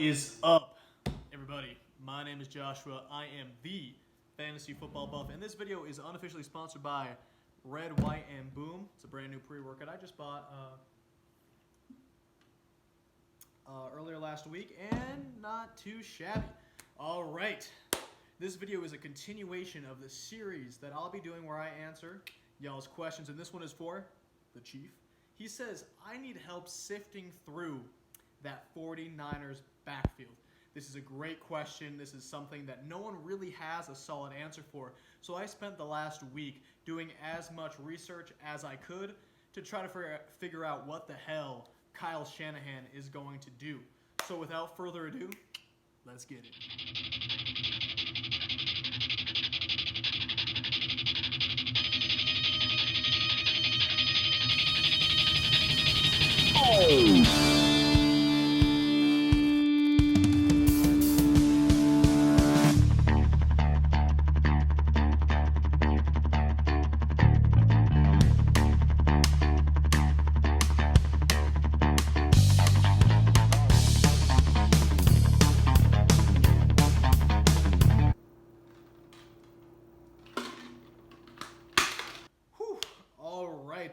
is up, everybody? My name is Joshua. I am the Fantasy Football Buff, and this video is unofficially sponsored by Red, White, and Boom. It's a brand new pre-workout I just bought earlier last week, and not too shabby. All right, this video is a continuation of the series that I'll be doing where I answer y'all's questions, and this one is for the Chief. He says, I need help sifting through that 49ers backfield. This is a great question. This is something that no one really has a solid answer for. So I spent the last week doing as much research as I could to try to figure out what the hell Kyle Shanahan is going to do. So without further ado, let's get it.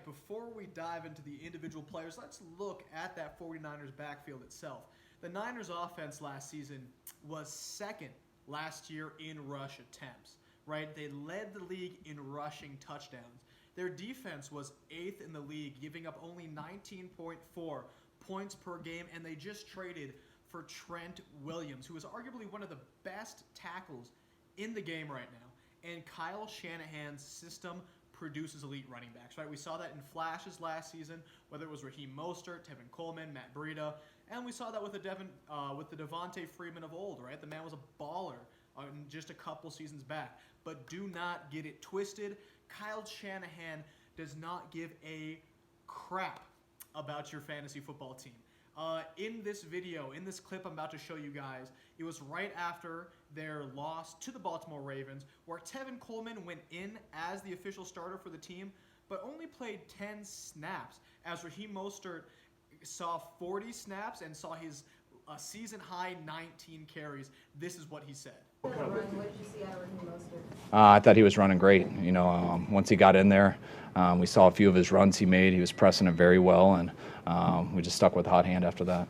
Before we dive into the individual players, let's look at that 49ers backfield itself. The Niners offense last season was second last year in rush attempts, right? They led the league in rushing touchdowns. Their defense was 8th in the league, giving up only 19.4 points per game, and they just traded for Trent Williams, who is arguably one of the best tackles in the game right now. And Kyle Shanahan's system produces elite running backs, right? We saw that in flashes last season, whether it was Raheem Mostert, Tevin Coleman, Matt Breida, and we saw that with the Devontae Freeman of old, right? The man was a baller just a couple seasons back. But do not get it twisted. Kyle Shanahan does not give a crap about your fantasy football team. In this video, in this clip I'm about to show you guys, it was right after their loss to the Baltimore Ravens, where Tevin Coleman went in as the official starter for the team, but only played 10 snaps, as Raheem Mostert saw 40 snaps and saw his season-high 19 carries. This is what he said. What did you see out of Raheem Mostert? I thought he was running great. You know, once he got in there, we saw a few of his runs he made. He was pressing it very well, and we just stuck with hot hand after that.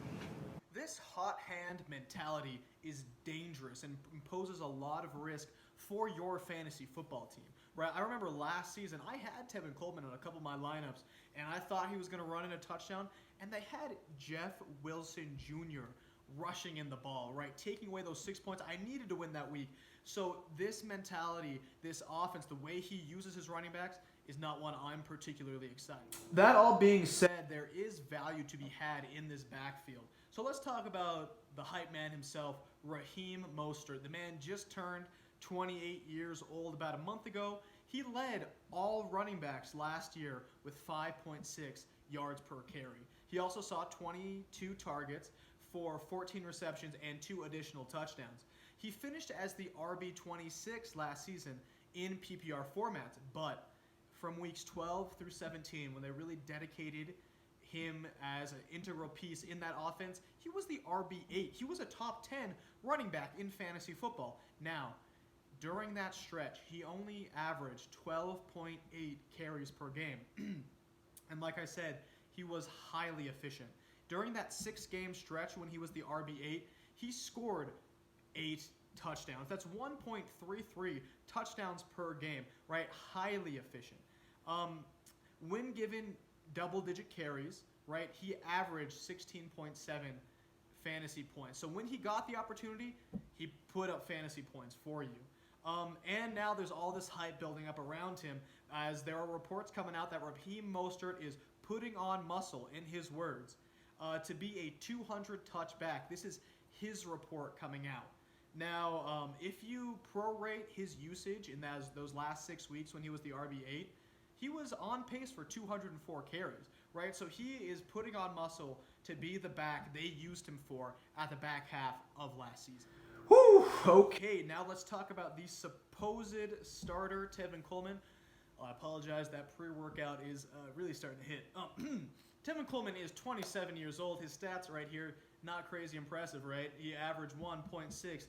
This hot hand mentality is dangerous and poses a lot of risk for your fantasy football team. Right? I remember last season I had Tevin Coleman in a couple of my lineups, and I thought he was going to run in a touchdown, and they had Jeff Wilson Jr. rushing in the ball, right? Taking away those 6 points. I needed to win that week. So this mentality, this offense, the way he uses his running backs is not one I'm particularly excited. That all being said, there is value to be had in this backfield. So let's talk about the hype man himself, Raheem Mostert. The man just turned 28 years old about a month ago. He led all running backs last year with 5.6 yards per carry. He also saw 22 targets for 14 receptions and 2 additional touchdowns. He finished as the RB26 last season in PPR formats, but from weeks 12 through 17, when they really dedicated him as an integral piece in that offense, he was the RB8. He was a top 10 running back in fantasy football. Now, during that stretch, he only averaged 12.8 carries per game. And like I said, he was highly efficient. During that 6-game stretch when he was the RB8, he scored 8 touchdowns. That's 1.33 touchdowns per game, right? Highly efficient. When given double-digit carries, right, he averaged 16.7 fantasy points. So when he got the opportunity, he put up fantasy points for you. And now there's all this hype building up around him, as there are reports coming out that Raheem Mostert is putting on muscle, in his words, to be a 200 touchback. This is his report coming out. Now, if you prorate his usage in those last 6 weeks when he was the RB8, he was on pace for 204 carries, right? So he is putting on muscle to be the back they used him for at the back half of last season. Whew, okay, now let's talk about the supposed starter, Tevin Coleman. I apologize, that pre-workout is really starting to hit. Tevin Coleman is 27 years old. His stats are right here. not crazy impressive, right? He averaged 1.6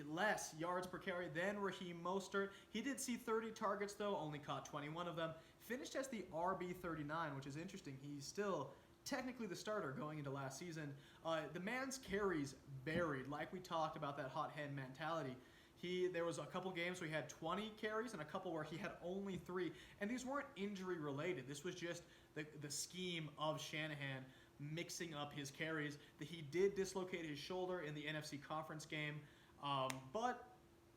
less yards per carry than Raheem Mostert. He did see 30 targets, though, only caught 21 of them. Finished as the RB 39, which is interesting. He's still technically the starter going into last season. The man's carries varied, like we talked about that hot hand mentality. There was a couple games where he had 20 carries and a couple where he had only 3, and these weren't injury related. This was just the scheme of Shanahan mixing up his carries. That he did dislocate his shoulder in the NFC conference game, but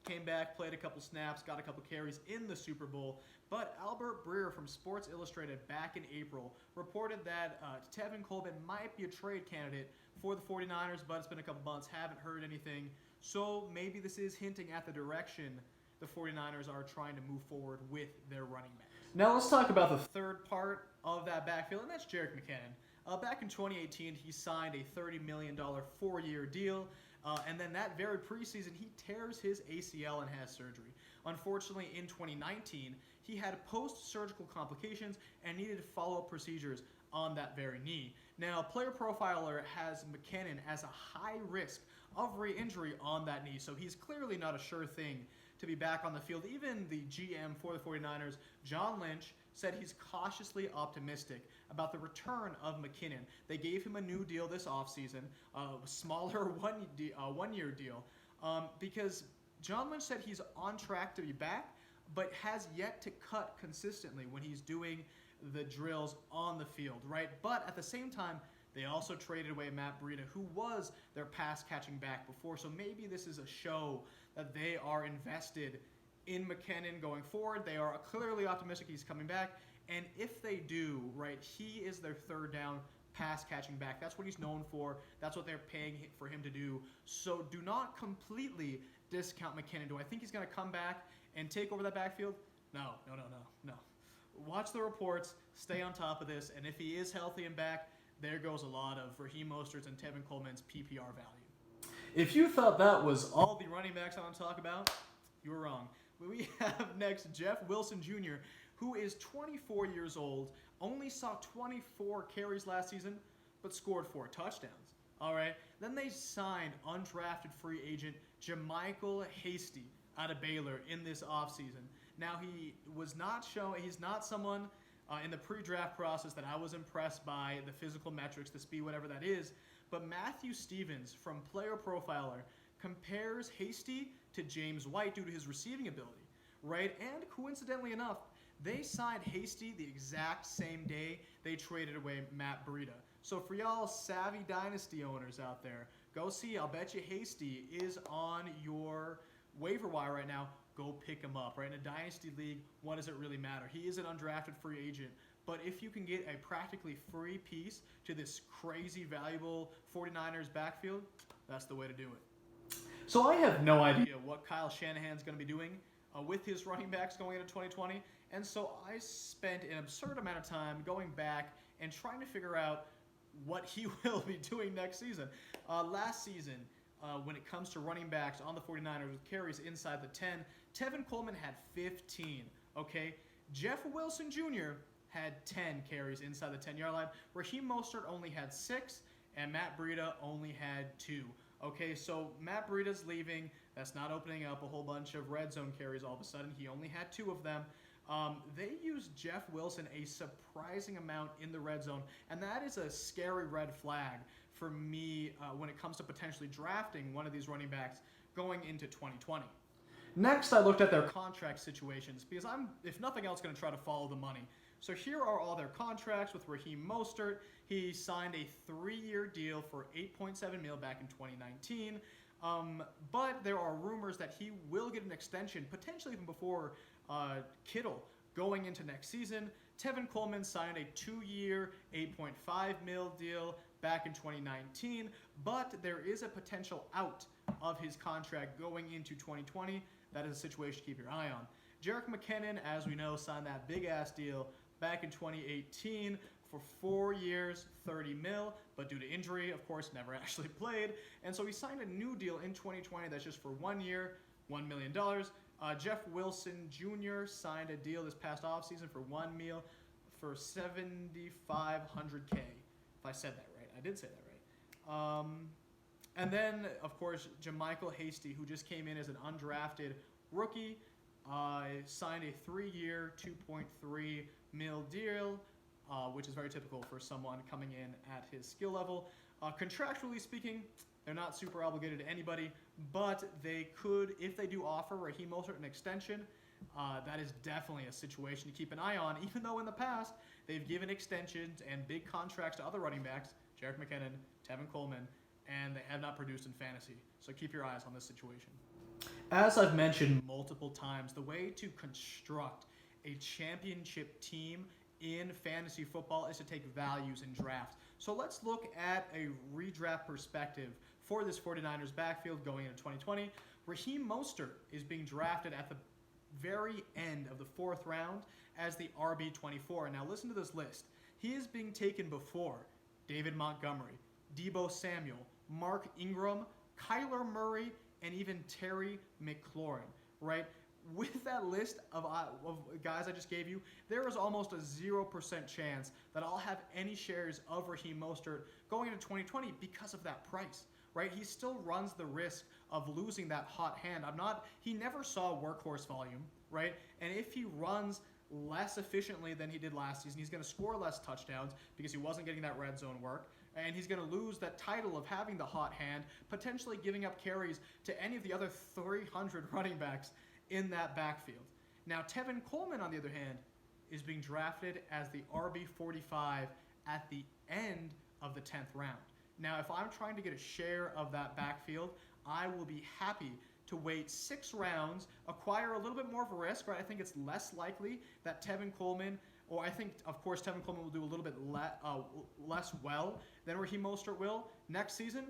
came back, played a couple snaps, got a couple carries in the Super Bowl. But Albert Breer from Sports Illustrated back in April reported that Tevin Coleman might be a trade candidate for the 49ers, but it's been a couple months, haven't heard anything. So maybe this is hinting at the direction the 49ers are trying to move forward with their running backs. Now let's talk about the third part of that backfield, and that's Jerick McKinnon. Back in 2018, he signed a $30 million 4-year deal. And then that very preseason, he tears his ACL and has surgery. Unfortunately, in 2019, he had post-surgical complications and needed follow-up procedures on that very knee. Now, Player Profiler has McKinnon as a high risk of re-injury on that knee, so he's clearly not a sure thing to be back on the field. Even the GM for the 49ers, John Lynch, said he's cautiously optimistic about the return of McKinnon. They gave him a new deal this offseason, a smaller one-year deal, because John Lynch said he's on track to be back, but has yet to cut consistently when he's doing the drills on the field, right? But at the same time, they also traded away Matt Breida, who was their pass-catching back before, so maybe this is a show that they are invested in McKinnon going forward. They are clearly optimistic he's coming back, and if they do, right, he is their third down pass-catching back. That's what he's known for. That's what they're paying for him to do. So do not completely discount McKinnon. Do I think he's going to come back and take over that backfield? No. Watch the reports, stay on top of this, and if he is healthy and back, there goes a lot of Raheem Mostert's and Tevin Coleman's PPR value. If you thought that was all the running backs I want to talk about, you were wrong. We have next Jeff Wilson Jr., who is 24 years old, only saw 24 carries last season, but scored 4 touchdowns. All right. Then they signed undrafted free agent JaMycal Hasty out of Baylor in this offseason. Now, he's not someone in the pre-draft process that I was impressed by, the physical metrics, the speed, whatever that is. But Matthew Stevens from Player Profiler compares Hasty to James White due to his receiving ability, right? And coincidentally enough, they signed Hasty the exact same day they traded away Matt Breida. So for y'all savvy Dynasty owners out there, go see. I'll bet you Hasty is on your waiver wire right now. Go pick him up, right? In a Dynasty league, what does it really matter? He is an undrafted free agent, but if you can get a practically free piece to this crazy valuable 49ers backfield, that's the way to do it. So I have no idea what Kyle Shanahan's going to be doing with his running backs going into 2020, and so I spent an absurd amount of time going back and trying to figure out what he will be doing next season. Last season, when it comes to running backs on the 49ers with carries inside the 10, Tevin Coleman had 15, okay? Jeff Wilson Jr. had 10 carries inside the 10-yard line. Raheem Mostert only had 6, and Matt Breida only had 2. Okay, so Matt Breida's leaving. That's not opening up a whole bunch of red zone carries all of a sudden. He only had 2 of them. They used Jeff Wilson a surprising amount in the red zone, and that is a scary red flag for me when it comes to potentially drafting one of these running backs going into 2020. Next, I looked at their contract situations because I'm, if nothing else, going to try to follow the money. So here are all their contracts with Raheem Mostert. He signed a 3-year deal for $8.7 million back in 2019. But there are rumors that he will get an extension, potentially even before Kittle, going into next season. Tevin Coleman signed a 2-year, $8.5 million deal back in 2019, but there is a potential out of his contract going into 2020. That is a situation to keep your eye on. Jerick McKinnon, as we know, signed that big-ass deal back in 2018 for 4 years, $30 million, but due to injury, of course, never actually played. And so he signed a new deal in 2020 that's just for 1 year, $1 million. Jeff Wilson Jr. signed a deal this past offseason for $1 million for $7,500K, if I said that right. I did say that And then, of course, JaMychal Hasty, who just came in as an undrafted rookie, signed a 3-year, $2.3 million deal, which is very typical for someone coming in at his skill level. Contractually speaking, they're not super obligated to anybody, but they could, if they do offer Raheem Mostert an extension, that is definitely a situation to keep an eye on, even though in the past they've given extensions and big contracts to other running backs, Jerick McKinnon, Tevin Coleman, and they have not produced in fantasy. So keep your eyes on this situation. As I've mentioned multiple times, the way to construct a championship team in fantasy football is to take values in drafts. So let's look at a redraft perspective for this 49ers backfield going into 2020. Raheem Mostert is being drafted at the very end of the 4th round as the RB24. Now listen to this list. He is being taken before David Montgomery, Deebo Samuel, Mark Ingram, Kyler Murray, and even Terry McLaurin, right? With that list of guys I just gave you, there is almost a 0% chance that I'll have any shares of Raheem Mostert going into 2020 because of that price, right? He still runs the risk of losing that hot hand. He never saw workhorse volume, right? And if he runs less efficiently than he did last season, he's going to score less touchdowns because he wasn't getting that red zone work. And he's going to lose that title of having the hot hand, potentially giving up carries to any of the other 300 running backs in that backfield. Now, Tevin Coleman, on the other hand, is being drafted as the RB45 at the end of the 10th round. Now, if I'm trying to get a share of that backfield, I will be happy to wait 6 rounds, acquire a little bit more of a risk, right? I think it's less likely that Tevin Coleman, or I think, of course, Tevin Coleman will do a little bit less well than Raheem Mostert will next season,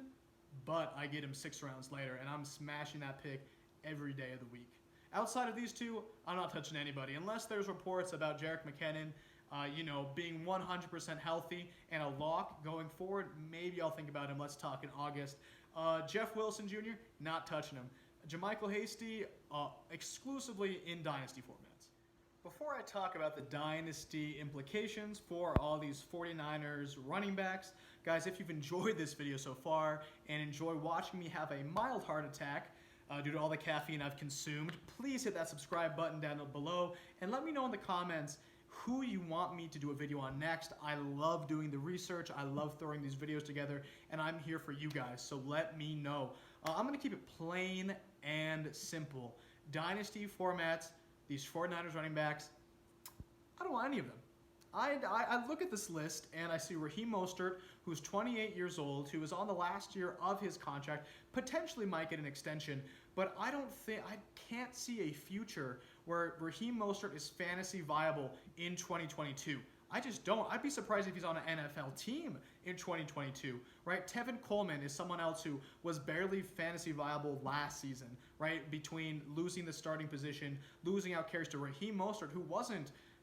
but I get him 6 rounds later, and I'm smashing that pick every day of the week. Outside of these two, I'm not touching anybody, unless there's reports about Jerick McKinnon, being 100% healthy and a lock going forward. Maybe I'll think about him. Let's talk in August. Jeff Wilson Jr., not touching him. JaMychal Hasty, exclusively in Dynasty formats. Before I talk about the Dynasty implications for all these 49ers running backs, guys, if you've enjoyed this video so far and enjoy watching me have a mild heart attack due to all the caffeine I've consumed, please hit that subscribe button down below and let me know in the comments who you want me to do a video on next. I love doing the research. I love throwing these videos together, and I'm here for you guys, so let me know. I'm going to keep it plain and simple. Dynasty formats, these 49ers running backs, I don't want any of them. I look at this list and I see Raheem Mostert, who's 28 years old, who is on the last year of his contract, potentially might get an extension, but I can't see a future where Raheem Mostert is fantasy viable in 2022. I just don't. I'd be surprised if he's on an NFL team in 2022, right? Tevin Coleman is someone else who was barely fantasy viable last season, right? Between losing the starting position, losing out carries to Raheem Mostert, who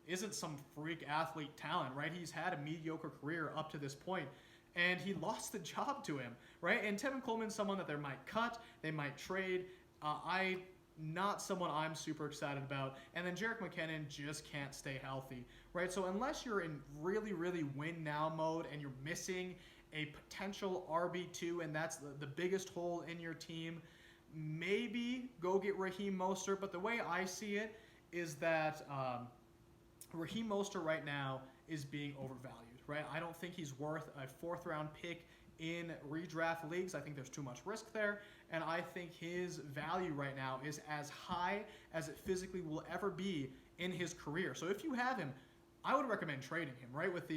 isn't some freak athlete talent, right? He's had a mediocre career up to this point, and he lost the job to him, right? And Tevin Coleman's someone that they might cut, they might trade. Not someone I'm super excited about. And then Jerick McKinnon just can't stay healthy, right? So unless you're in really, really win now mode and you're missing a potential RB2 and that's the biggest hole in your team, maybe go get Raheem Mostert. But the way I see it is that Raheem Mostert right now is being overvalued, right? I don't think he's worth a 4th round pick in redraft leagues. I think there's too much risk there, and I think his value right now is as high as it physically will ever be in his career. So if you have him, I would recommend trading him, right? With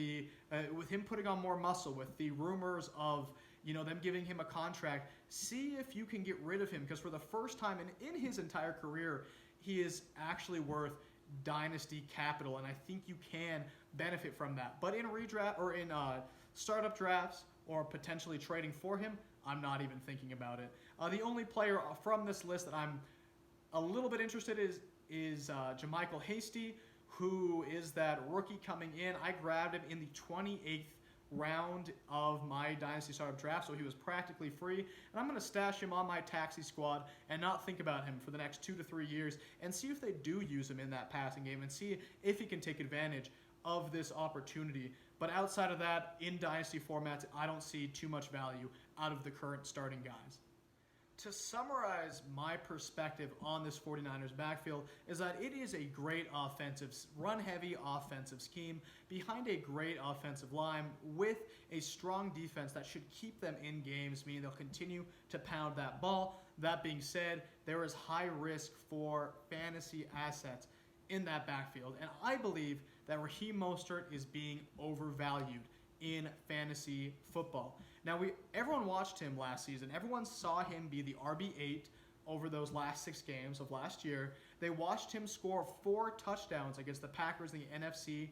him putting on more muscle, with the rumors of them giving him a contract, see if you can get rid of him, because for the first time in his entire career, he is actually worth dynasty capital, and I think you can benefit from that. But in redraft or in startup drafts, or potentially trading for him, I'm not even thinking about it. The only player from this list that I'm a little bit interested in is JaMychal Hasty, who is that rookie coming in. I grabbed him in the 28th round of my Dynasty Startup Draft, so he was practically free. And I'm going to stash him on my taxi squad and not think about him for the next 2 to 3 years and see if they do use him in that passing game and see if he can take advantage of this opportunity. But outside of that, in Dynasty formats, I don't see too much value out of the current starting guys. To summarize my perspective on this 49ers backfield is that it is a great offensive, run-heavy offensive scheme behind a great offensive line with a strong defense that should keep them in games, meaning they'll continue to pound that ball. That being said, there is high risk for fantasy assets in that backfield, and I believe that Raheem Mostert is being overvalued in fantasy football. Now, everyone watched him last season. Everyone saw him be the RB8 over those last 6 games of last year. They watched him score 4 touchdowns against the Packers in the NFC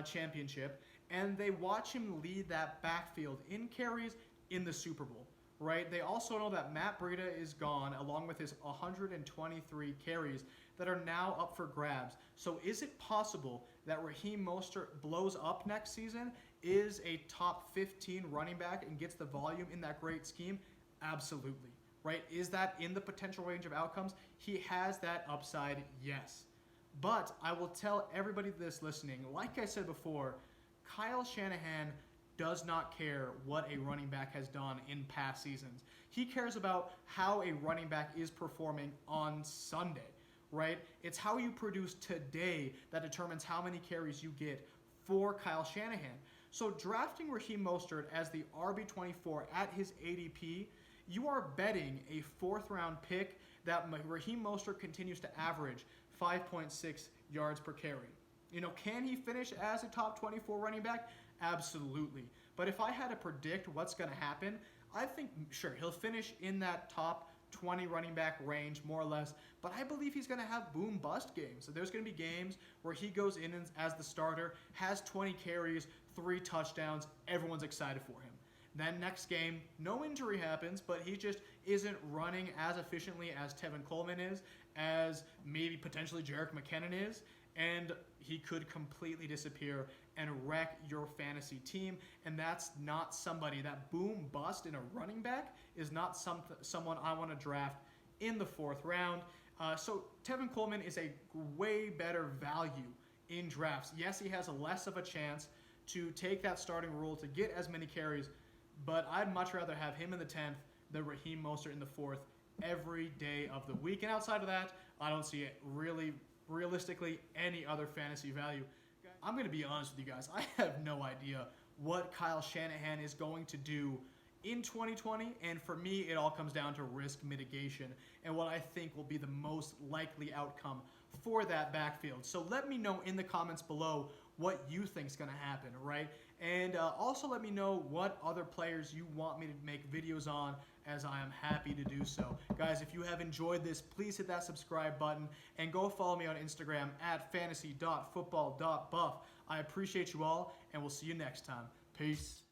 Championship, and they watch him lead that backfield in carries in the Super Bowl, right? They also know that Matt Breida is gone, along with his 123 carries that are now up for grabs. So is it possible that Raheem Mostert blows up next season, is a top 15 running back, and gets the volume in that great scheme? Absolutely, right? Is that in the potential range of outcomes? He has that upside, yes. But I will tell everybody this listening, like I said before, Kyle Shanahan does not care what a running back has done in past seasons. He cares about how a running back is performing on Sunday, right? It's how you produce today that determines how many carries you get for Kyle Shanahan. So drafting Raheem Mostert as the RB24 at his ADP, you are betting a 4th round pick that Raheem Mostert continues to average 5.6 yards per carry. You know, can he finish as a top 24 running back? Absolutely. But if I had to predict what's going to happen, I think, sure, he'll finish in that top 20 running back range, more or less, but I believe he's going to have boom-bust games. So there's going to be games where he goes in as the starter, has 20 carries, 3 touchdowns, everyone's excited for him. Then next game, no injury happens, but he just isn't running as efficiently as Tevin Coleman is, as maybe potentially Jerick McKinnon is, and he could completely disappear and wreck your fantasy team. And that's not somebody, that boom bust in a running back is not someone I want to draft in the 4th round. So Tevin Coleman is a way better value in drafts. Yes, he has a less of a chance to take that starting role, to get as many carries, but I'd much rather have him in the 10th than Raheem Mostert in the 4th every day of the week. And outside of that, I don't see it realistically any other fantasy value. I'm going to be honest with you guys. I have no idea what Kyle Shanahan is going to do in 2020, and for me, it all comes down to risk mitigation and what I think will be the most likely outcome for that backfield. So let me know in the comments below what you think is going to happen, right? And also let me know what other players you want me to make videos on, as I am happy to do so. Guys, if you have enjoyed this, please hit that subscribe button and go follow me on Instagram at fantasy.football.buff. I appreciate you all, and we'll see you next time. Peace.